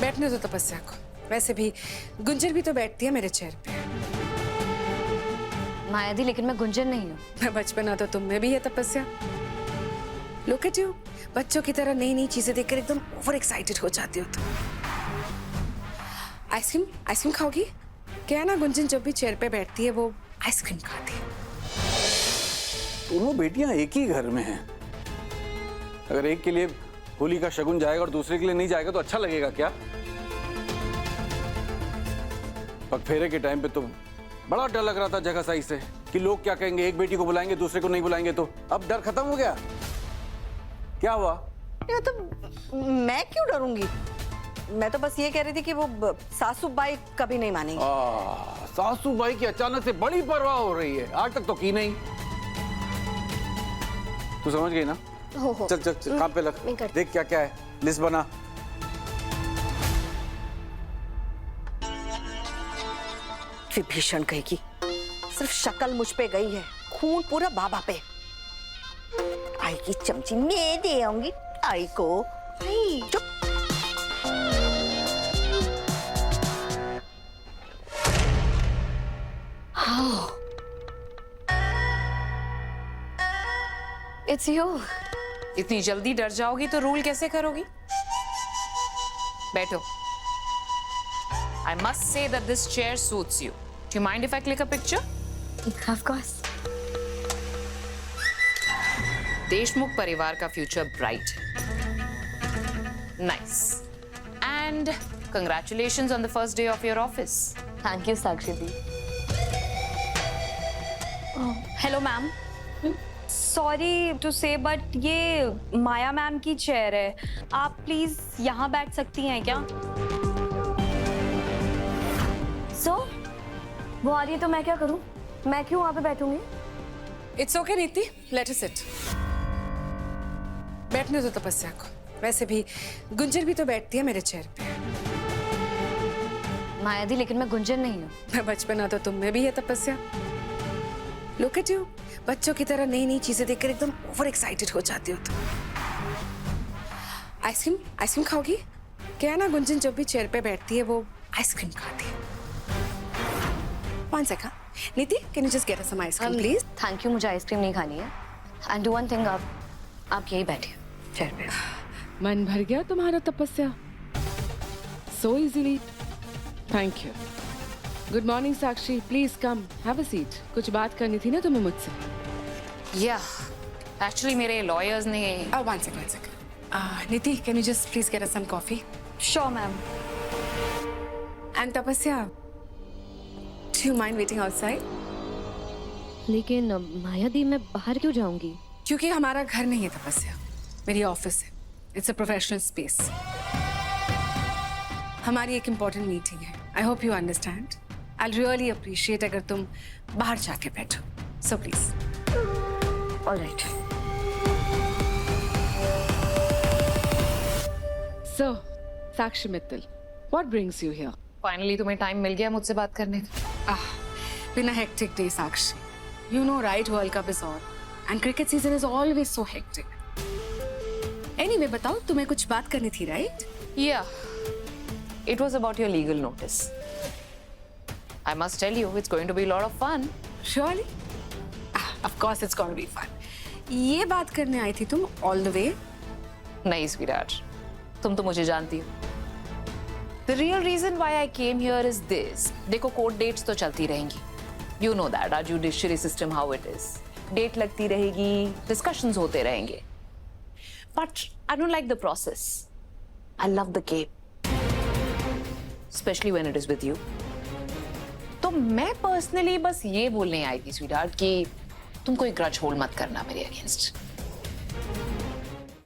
बैठने दो तपस्या को। वैसे भी गुंजन भी तो बैठती है मेरे चेयर पे। मायादी, लेकिन मैं गुंजन नहीं हूँ। मैं बचपना तो तुम में भी है तपस्या। लुक एट यू, बच्चों की तरह नई नई चीजें देखकर एकदम ओवर एक्साइटेड हो जाती हो तुम। आइसक्रीम खाओगी? क्या है ना, गुंजन जब भी चेयर पे बैठती है वो आइसक्रीम खाती है। दोनों बेटियां एक ही घर में हैं। अगर एक के लिए होली का शगुन जाएगा और दूसरे के लिए नहीं जाएगा तो अच्छा लगेगा क्या? पगफेरे के टाइम पे तो बड़ा डर लग रहा था जगह साई से कि लोग क्या कहेंगे, एक बेटी को बुलाएंगे दूसरे को नहीं बुलाएंगे। तो अब डर खत्म हो गया। क्या हुआ? ये तो मैं क्यों डरूंगी? मैं तो बस ये कह रही थी कि वो सासू बाई कभी नहीं मानेंगी। सासू बाई की अचानक से बड़ी परवाह हो रही है, आज तक तो की नहीं। तू समझ गई ना? हो। चल काम पे लग, देख क्या क्या है, लिस्ट बना। विभीषण कहेगी, सिर्फ शक्ल मुझ पे गई है, खून पूरा बाबा पे। आई की चमची मैं दे आऊंगी आई को। चुप। It's you. इतनी जल्दी डर जाओगी तो रूल कैसे करोगी? बैठो। I must say that this chair suits you. Do you mind if I click a picture? Of course. Deshmukh परिवार का फ्यूचर ब्राइट है। Nice. And congratulations on the first day of your office. Thank you, Sakshi di. Hello ma'am, sorry to say but ये Maya ma'am की chair है, आप please यहाँ बैठ सकती हैं क्या? वो आ रही है तो मैं क्या करूं? मैं क्यों वहां पे बैठूंगी? It's okay नीति, let her sit. बैठने दो तपस्या को। वैसे भी गुंजन भी तो बैठती है मेरे चेयर पे। मायादी, लेकिन मैं गुंजन नहीं हूँ। मैं बचपना तो तुम में भी है तपस्या। लुक एट यू, बच्चों की तरह नई नई चीजें देखकर एकदम ओवर एक्साइटेड हो जाती हो तुम। आइसक्रीम खाओगी? क्या है ना, गुंजन जब भी चेयर पे बैठती है वो आइसक्रीम खाती है। One second. नीति, can you just get us some ice cream, please? Thank you, मुझे आइसक्रीम नहीं खानी है। एंड डू वन थिंग, आप यही बैठिए चेयर पे। मन भर गया तुम्हारा तपस्या? So easily. Thank you. Good morning Sakshi, please come have a seat. कुछ बात करनी थी ना तुम्हें मुझसे? एक्चुअली मेरे लॉयर्स ने one second. Niti, can you just please get us some coffee? Sure ma'am. And Tapasya, do you mind waiting outside? लेकिन मायादी, मैं बाहर क्यों जाऊंगी? क्योंकि हमारा घर नहीं है तपस्या, मेरी ऑफिस है। It's a professional space. हमारी एक इम्पोर्टेंट मीटिंग है। I hope you understand. I really appreciate अगर तुम बाहर जाके बैठो। So please. Alright. So Sakshi Mittal, what brings you here? Finally तुम्हें टाइम मिल गया मुझसे बात करने का। बिना hectic day Sakshi, you know right, world cup is on and cricket season is always so hectic. Anyway बताओ, तुम्हें कुछ बात करनी थी, right? Yeah, it was about your legal notice. I must tell you, it's going to be a lot of fun. Surely? Of course it's going to be fun. ये बात करने आई थी तुम all the way? नहीं sweetheart, तुम तो मुझे जानती हो। The real reason why I came here is this. देखो court dates तो चलती रहेंगी. You know that our judiciary system how it is. Date लगती रहेगी, discussions होते रहेंगे. But I don't like the process. I love the game. Especially when it is with you. तो मैं पर्सनली बस ये बोलने आई थी स्वीटहार्ट कि तुम कोई ग्रज होल्ड मत करना मेरे अगेंस्ट।